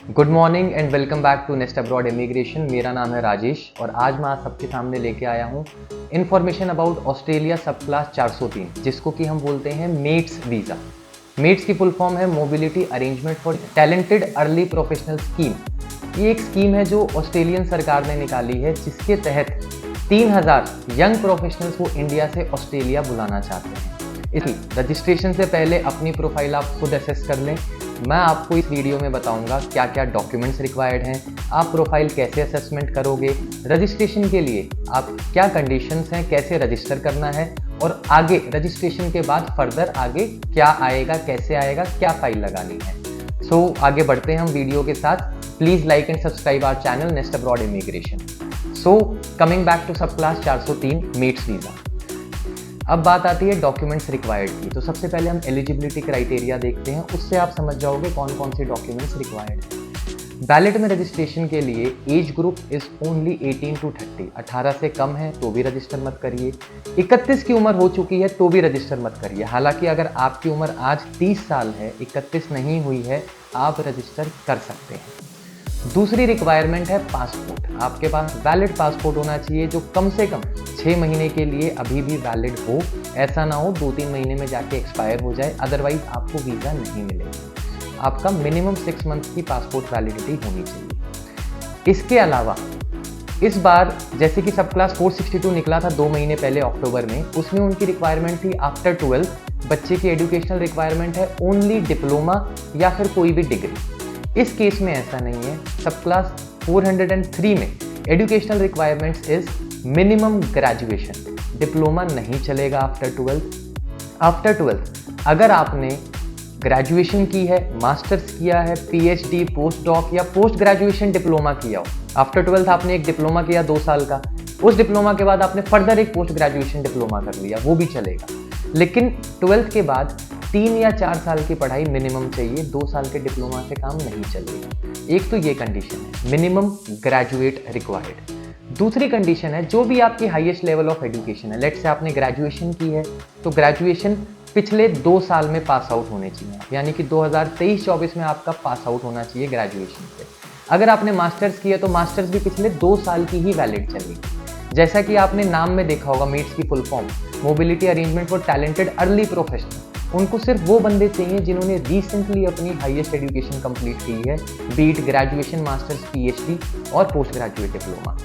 Good morning and welcome back to Nest Abroad Immigration. मेरा नाम है राजेश और आज मैं आप सबके सामने लेके आया हूँ इन्फॉर्मेशन अबाउट ऑस्ट्रेलिया सब क्लास 403, जिसको कि हम बोलते हैं मेट्स वीज़ा। मेट्स की फुल फॉर्म है mobility arrangement for talented early professional scheme. ये एक स्कीम है जो ऑस्ट्रेलियन सरकार ने निकाली है, जिसके तहत 3000 यंग प्रोफेशनल्स को इंडिया से ऑस्ट्रेलिया बुलाना चाहते हैं। इसलिए रजिस्ट्रेशन से पहले अपनी प्रोफाइल आप खुद असेस कर लें। मैं आपको इस वीडियो में बताऊंगा क्या क्या डॉक्यूमेंट्स रिक्वायर्ड हैं, आप प्रोफाइल कैसे असेसमेंट करोगे, रजिस्ट्रेशन के लिए आप क्या कंडीशंस हैं, कैसे रजिस्टर करना है और आगे रजिस्ट्रेशन के बाद फर्दर आगे क्या आएगा, कैसे आएगा, क्या फाइल लगानी है। सो आगे बढ़ते हैं हम वीडियो के साथ। Please like and subscribe our channel Nest Abroad Immigration. So coming back to subclass 403 MATES visa. अब बात आती है डॉक्यूमेंट्स रिक्वायर्ड की। तो सबसे पहले हम एलिजिबिलिटी क्राइटेरिया देखते हैं, उससे आप समझ जाओगे कौन कौन से डॉक्यूमेंट्स रिक्वायर्ड हैं। बैलेट में रजिस्ट्रेशन के लिए age group is only 18 to 30। 18 से कम है तो भी रजिस्टर मत करिए। 31 की उम्र हो चुकी है तो भी रजिस्टर मत करिए। हालांकि अगर आपकी उम्र आज 30 साल है, 31 नहीं हुई है, आप रजिस्टर कर सकते हैं। दूसरी रिक्वायरमेंट है पासपोर्ट। आपके पास वैलिड पासपोर्ट होना चाहिए जो कम से कम 6 महीने के लिए अभी भी वैलिड हो। ऐसा ना हो 2-3 महीने में जाके एक्सपायर हो जाए, अदरवाइज आपको वीज़ा नहीं मिलेगा। आपका मिनिमम 6 मंथ की पासपोर्ट वैलिडिटी होनी चाहिए। इसके अलावा इस बार जैसे कि सब क्लास 462 निकला था 2 महीने पहले अक्टूबर में, उसमें उनकी रिक्वायरमेंट थी आफ्टर 12 बच्चे की एजुकेशनल रिक्वायरमेंट है ओनली डिप्लोमा या फिर कोई भी डिग्री। इस केस में ऐसा नहीं है। सब क्लास 403 में educational requirements is minimum graduation, diploma नहीं चलेगा आफ्टर 12। आफ्टर 12 अगर आपने ग्रेजुएशन की है, मास्टर्स किया है, पीएचडी, पोस्ट डॉक या पोस्ट ग्रेजुएशन डिप्लोमा किया हो, आफ्टर 12 आपने एक डिप्लोमा किया 2 साल का, उस डिप्लोमा के बाद आपने फर्दर एक पोस्ट ग्रेजुएशन डिप्लोमा कर लिया, वो भी चलेगा। लेकिन 12 के बाद 3 या 4 साल की पढ़ाई मिनिमम चाहिए, 2 साल के डिप्लोमा से काम नहीं चलेगा। एक तो ये कंडीशन है, मिनिमम ग्रेजुएट रिक्वायर्ड। दूसरी कंडीशन है जो भी आपकी हाईएस्ट लेवल ऑफ एजुकेशन है, लेट्स से आपने ग्रेजुएशन की है तो ग्रेजुएशन पिछले 2 साल में पास आउट होने चाहिए, यानी कि 2023-24 में आपका पास आउट होना चाहिए ग्रेजुएशन से। अगर आपने मास्टर्स किया तो मास्टर्स भी पिछले 2 साल की ही वैलिड चलेगी। जैसा कि आपने नाम में देखा होगा, मेट्स की full form mobility arrangement for talented early professional. उनको सिर्फ वो बंदे चाहिए जिन्होंने रिसेंटली अपनी हाईएस्ट एजुकेशन कंप्लीट की है, बीट ग्रेजुएशन, मास्टर्स, पीएचडी और पोस्ट ग्रेजुएट डिप्लोमा।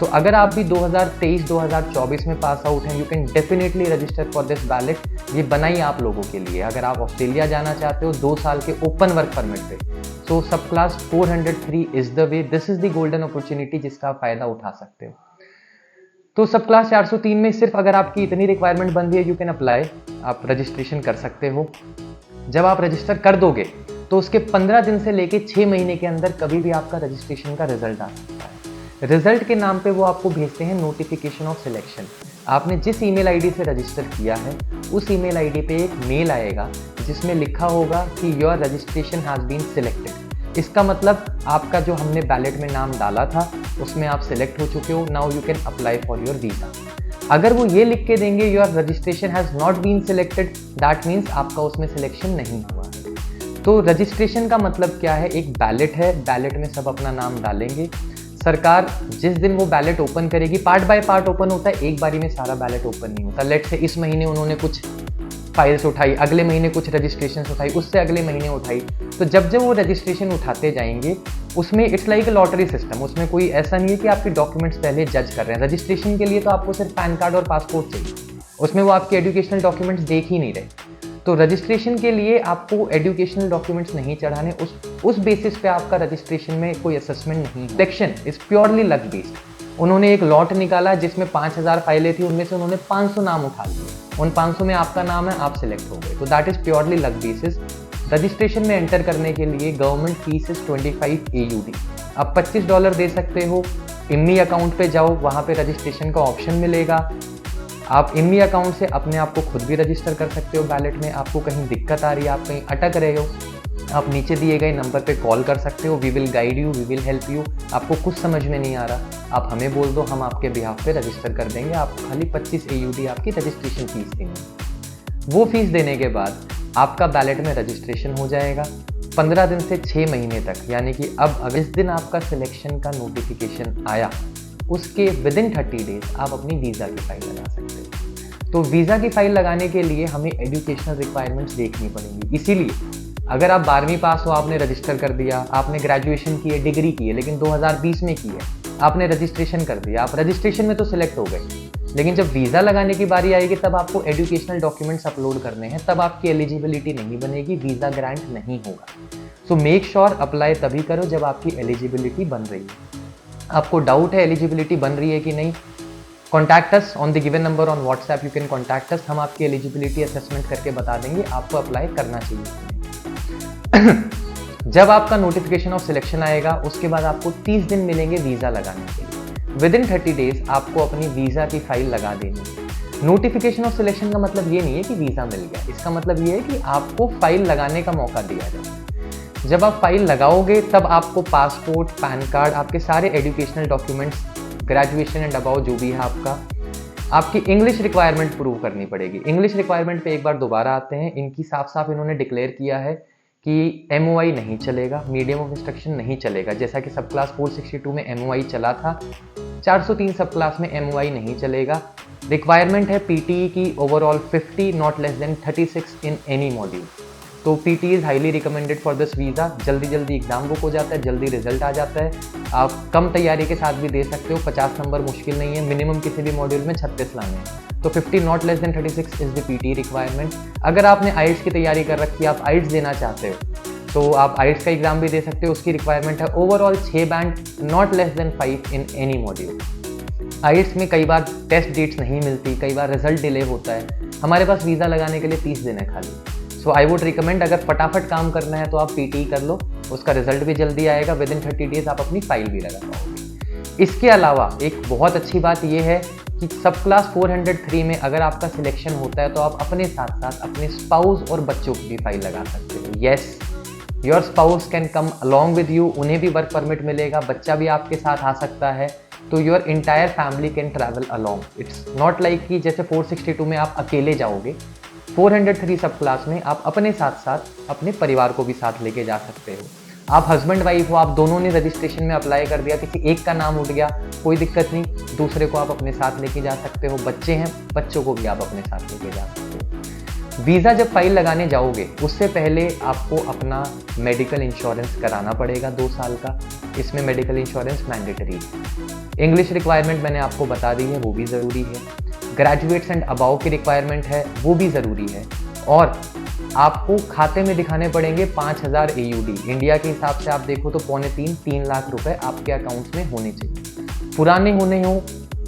तो अगर आप भी 2023-2024 में पास आउट हैं, you can definitely register for this ballot. ये बनाई आप लोगों के लिए। अगर आप ऑस्ट्रेलिया जाना चाहते हो 2 साल के ओपन वर्क परमिट पे, तो सब class 403 is the way, this is the golden opportunity जिसका आप फायदा उठा सकते हो। तो सब क्लास 403 में सिर्फ अगर आपकी इतनी रिक्वायरमेंट बनती है, यू कैन अप्लाई, आप रजिस्ट्रेशन कर सकते हो। जब आप रजिस्टर कर दोगे तो उसके 15 दिन से लेके 6 महीने के अंदर कभी भी आपका रजिस्ट्रेशन का रिजल्ट आ सकता है। रिजल्ट के नाम पे वो आपको भेजते हैं नोटिफिकेशन ऑफ सिलेक्शन। आपने जिस ईमेल आईडी से रजिस्टर किया है उस ईमेल आईडी पे एक मेल आएगा जिसमें लिखा होगा कि your registration has been selected. इसका मतलब आपका जो हमने बैलेट में नाम डाला था उसमें आप सिलेक्ट हो चुके हो, now you can apply for your visa. अगर वो ये लिख के देंगे your registration has not been selected, that means आपका उसमें सिलेक्शन नहीं हुआ है। तो रजिस्ट्रेशन का मतलब क्या है, एक बैलेट है, बैलेट में सब अपना नाम डालेंगे। सरकार जिस दिन वो बैलेट ओपन करेगी, पार्ट बाय पार्ट ओपन होता है, एक बारी में सारा बैलेट ओपन नहीं होता। लेट से इस महीने उन्होंने कुछ फाइल्स उठाई, अगले महीने कुछ रजिस्ट्रेशन उठाई, उससे अगले महीने उठाई, तो जब जब वो रजिस्ट्रेशन उठाते जाएंगे उसमें it's like a lottery system. उसमें कोई ऐसा नहीं है कि आपके डॉक्यूमेंट्स पहले जज कर रहे हैं। रजिस्ट्रेशन के लिए तो आपको सिर्फ पैन कार्ड और पासपोर्ट चाहिए, उसमें वो आपके एजुकेशनल डॉक्यूमेंट्स देख ही नहीं रहे। तो रजिस्ट्रेशन के लिए आपको एजुकेशनल डॉक्यूमेंट्स नहीं चढ़ाने, उस बेसिस पे आपका रजिस्ट्रेशन में कोई असेसमेंट नहीं है। Selection is purely luck based. उन्होंने एक लॉट निकाला जिसमें 5000 फाइलें थी, उनमें से उन्होंने 500 नाम उठा लिए, उन 500 में आपका नाम है, आप सिलेक्ट हो गए। तो that is purely luck basis. Registration में एंटर करने के लिए गवर्नमेंट फीस इज 25 AUD। आप $25 दे सकते हो। इम्मी अकाउंट पे जाओ, वहाँ पे रजिस्ट्रेशन का ऑप्शन मिलेगा। आप इम्मी अकाउंट से अपने आप को खुद भी रजिस्टर कर सकते हो बैलेट में। आपको कहीं दिक्कत आ रही है, आप कहीं अटक रहे हो, आप नीचे दिए गए नंबर पे कॉल कर सकते हो। We will guide you, we will help you. आपको कुछ समझ में नहीं आ रहा, आप हमें बोल दो, हम आपके बिहाफ पे रजिस्टर कर देंगे। आपको खाली 25 AUD आपकी रजिस्ट्रेशन फीस देनी है। वो फीस देने के बाद आपका बैलेट में रजिस्ट्रेशन हो जाएगा। 15 दिन से 6 महीने तक, यानी कि अब जिस दिन आपका सिलेक्शन का नोटिफिकेशन आया उसके विदिन 30 डेज आप अपनी वीज़ा की फ़ाइल लगा सकते हो। तो वीज़ा की फ़ाइल लगाने के लिए हमें एजुकेशनल रिक्वायरमेंट्स देखनी पड़ेंगी। इसीलिए अगर आप 12वीं पास हो, आपने रजिस्टर कर दिया, आपने ग्रेजुएशन की है, डिग्री की है, लेकिन 2020 में की है, आपने रजिस्ट्रेशन कर दिया, आप रजिस्ट्रेशन में तो सिलेक्ट हो गए, लेकिन जब वीज़ा लगाने की बारी आएगी तब आपको एजुकेशनल डॉक्यूमेंट्स अपलोड करने हैं, तब आपकी एलिजिबिलिटी नहीं बनेगी, वीज़ा ग्रांट नहीं होगा। सो मेक श्योर अप्लाई तभी करो जब आपकी एलिजिबिलिटी बन रही है। आपको डाउट है एलिजिबिलिटी बन रही है कि नहीं, contact us on the given number on WhatsApp, you can contact अस, हम आपकी एलिजिबिलिटी असेसमेंट करके बता देंगे आपको अप्लाई करना चाहिए। जब आपका नोटिफिकेशन ऑफ सिलेक्शन आएगा उसके बाद आपको 30 दिन मिलेंगे वीज़ा लगाने के लिए। विदिन 30 डेज आपको अपनी वीज़ा की फाइल लगा देनी है। नोटिफिकेशन ऑफ सिलेक्शन का मतलब ये नहीं है कि वीज़ा मिल गया, इसका मतलब ये है कि आपको फाइल लगाने का मौका दिया जाए। जब आप फाइल लगाओगे तब आपको पासपोर्ट, पैन कार्ड, आपके सारे educational documents, graduation and above जो भी है आपकी इंग्लिश रिक्वायरमेंट प्रूव करनी पड़ेगी। इंग्लिश रिक्वायरमेंट पे एक बार दोबारा आते हैं। इनकी साफ साफ इन्होंने डिक्लेयर किया है कि MOI नहीं चलेगा, मीडियम ऑफ इंस्ट्रक्शन नहीं चलेगा। जैसा कि सब क्लास 462 में MOI चला था, 403 सब क्लास में MOI नहीं चलेगा। रिक्वायरमेंट है PTE की overall 50 not less than 36 in any module. तो PTE is highly recommended for this visa. जल्दी एग्जाम बुक हो जाता है, जल्दी रिजल्ट आ जाता है। आप कम तैयारी के साथ भी दे सकते हो, 50 नंबर मुश्किल नहीं है। मिनिमम किसी भी मॉड्यूल में 36 लाने हैं। तो 50 not less than 36 is the PTE requirement. अगर आपने IELTS की तैयारी कर रखी है, आप IELTS देना चाहते हो, तो आप IELTS का एग्जाम भी दे सकते हो। उसकी रिक्वायरमेंट है overall 6 band not less than 5 in any module. IELTS में कई बार टेस्ट डेट्स नहीं मिलती, कई बार रिजल्ट डिले होता है। हमारे पास वीज़ा लगाने के लिए 30 दिन है खाली। सो आई वुड रिकमेंड, अगर फटाफट काम करना है तो आप PTE कर लो, उसका रिजल्ट भी जल्दी आएगा। विदिन 30 डेज आप अपनी फाइल भी लगा पाओगे। इसके अलावा एक बहुत अच्छी बात यह है कि सब क्लास 403 में अगर आपका सिलेक्शन होता है तो आप अपने साथ साथ अपने स्पाउस और बच्चों की भी फाइल लगा सकते हो। Yes, your spouse can come along with you, उन्हें भी वर्क परमिट मिलेगा, बच्चा भी आपके साथ आ सकता है। तो your entire family can travel along. It's not like कि जैसे 462 में आप अकेले जाओगे, 403 सब क्लास में आप अपने साथ साथ अपने परिवार को भी साथ लेके जा सकते हो। आप हस्बैंड वाइफ हो, आप दोनों ने रजिस्ट्रेशन में अप्लाई कर दिया, किसी एक का नाम उठ गया, कोई दिक्कत नहीं, दूसरे को आप अपने साथ लेके जा सकते हो। बच्चे हैं, बच्चों को भी आप अपने साथ लेके जा सकते हो। वीज़ा जब फाइल लगाने जाओगे उससे पहले आपको अपना मेडिकल इंश्योरेंस कराना पड़ेगा 2 साल का। इसमें मेडिकल इंश्योरेंस मैंडेटरी है। इंग्लिश रिक्वायरमेंट मैंने आपको बता दी है, वो भी ज़रूरी है। ग्रेजुएट्स एंड अबाव की रिक्वायरमेंट है, वो भी ज़रूरी है। और आपको खाते में दिखाने पड़ेंगे 5000 AUD। इंडिया के हिसाब से आप देखो तो 2.25-3 लाख रुपए आपके अकाउंट्स में होने चाहिए। पुराने होने हो,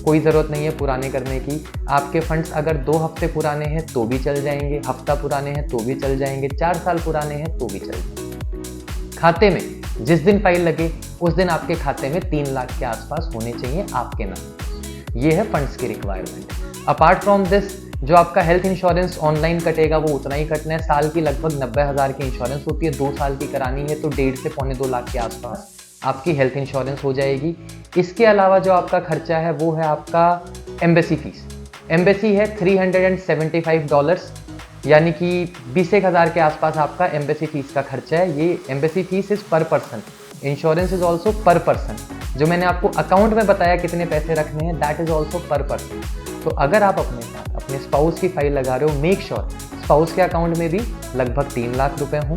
कोई ज़रूरत नहीं है पुराने करने की। आपके फंड्स अगर 2 हफ्ते पुराने हैं तो भी चल जाएंगे, हफ्ता पुराने हैं तो भी चल जाएंगे, 4 साल पुराने हैं तो भी चल जाएंगे। खाते में जिस दिन फाइल लगे उस दिन आपके खाते में 3 लाख के आसपास होने चाहिए आपके नाम। ये है फंड्स की रिक्वायरमेंट। अपार्ट फ्रॉम दिस, जो आपका हेल्थ इंश्योरेंस ऑनलाइन कटेगा वो उतना ही कटना है। साल की लगभग 90,000 की इंश्योरेंस होती है, 2 साल की करानी है तो 1.5 से 2.25 लाख के आसपास आपकी हेल्थ इंश्योरेंस हो जाएगी। इसके अलावा जो आपका खर्चा है वो है आपका एम्बेसी फीस। एम्बेसी है $375, यानी कि 20,000 के आसपास आपका एम्बेसी फीस का खर्चा है। ये एम्बेसी फीस इज़ पर पर्सन, इंश्योरेंस इज ऑल्सो पर पर्सन। जो मैंने आपको अकाउंट में बताया कितने पैसे रखने हैं, दैट इज ऑल्सो पर पर्सन। तो अगर आप अपने साथ अपने स्पाउस की फाइल लगा रहे हो, मेक श्योर स्पाउस के अकाउंट में भी लगभग 3 लाख रुपए हों।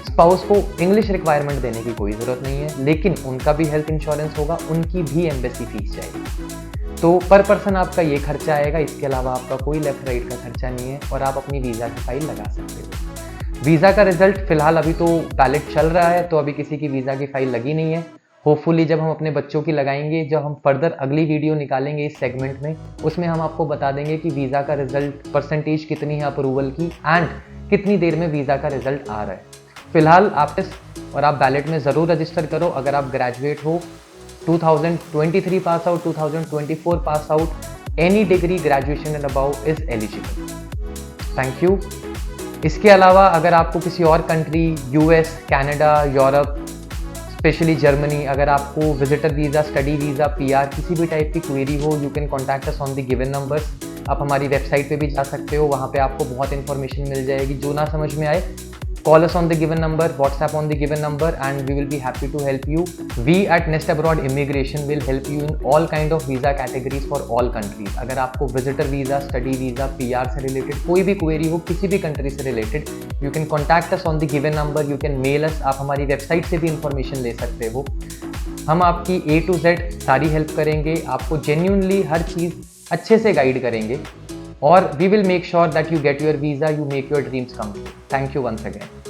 स्पाउस को इंग्लिश रिक्वायरमेंट देने की कोई ज़रूरत नहीं है, लेकिन उनका भी हेल्थ इंश्योरेंस होगा, उनकी भी एम्बेसी फीस जाएगी। तो पर पर्सन आपका ये खर्चा आएगा। इसके अलावा आपका कोई लेफ्ट राइट का खर्चा नहीं है और आप अपनी वीज़ा की फाइल लगा सकते हो। वीज़ा का रिजल्ट फिलहाल अभी तो वैलिड चल रहा है, तो अभी किसी की वीज़ा की फाइल लगी नहीं है। होपफुली जब हम अपने बच्चों की लगाएंगे, जब हम फर्दर अगली वीडियो निकालेंगे इस सेगमेंट में, उसमें हम आपको बता देंगे कि वीज़ा का रिजल्ट परसेंटेज कितनी है अप्रूवल की एंड कितनी देर में वीज़ा का रिजल्ट आ रहा है। फिलहाल आप और आप बैलेट में ज़रूर रजिस्टर करो। अगर आप ग्रेजुएट हो, 2023 pass out, 2024 pass out, any degree graduation and above is eligible. Thank you. इसके अलावा अगर आपको किसी और country, US, Canada, Europe, specially Germany, अगर आपको visitor visa, study visa, PR किसी भी टाइप की क्वेरी हो, you can contact us on the given numbers. आप हमारी वेबसाइट पे भी जा सकते हो, वहाँ पे आपको बहुत इन्फॉर्मेशन मिल जाएगी। जो ना समझ में आए Call us on the given number, WhatsApp on the given number, and we will be happy to help you. We at Nest Abroad Immigration will help you in all kind of visa categories for all countries. अगर आपको visitor visa, study visa, PR से related कोई भी query हो किसी भी country से related, you can contact us on the given number, you can mail us, आप हमारी वेबसाइट से भी इंफॉर्मेशन ले सकते हो। हम आपकी A to Z सारी हेल्प करेंगे, आपको जेन्युइनली हर चीज़ अच्छे से गाइड करेंगे, और we will make sure that you get your visa, you make your dreams come true. Thank you once again.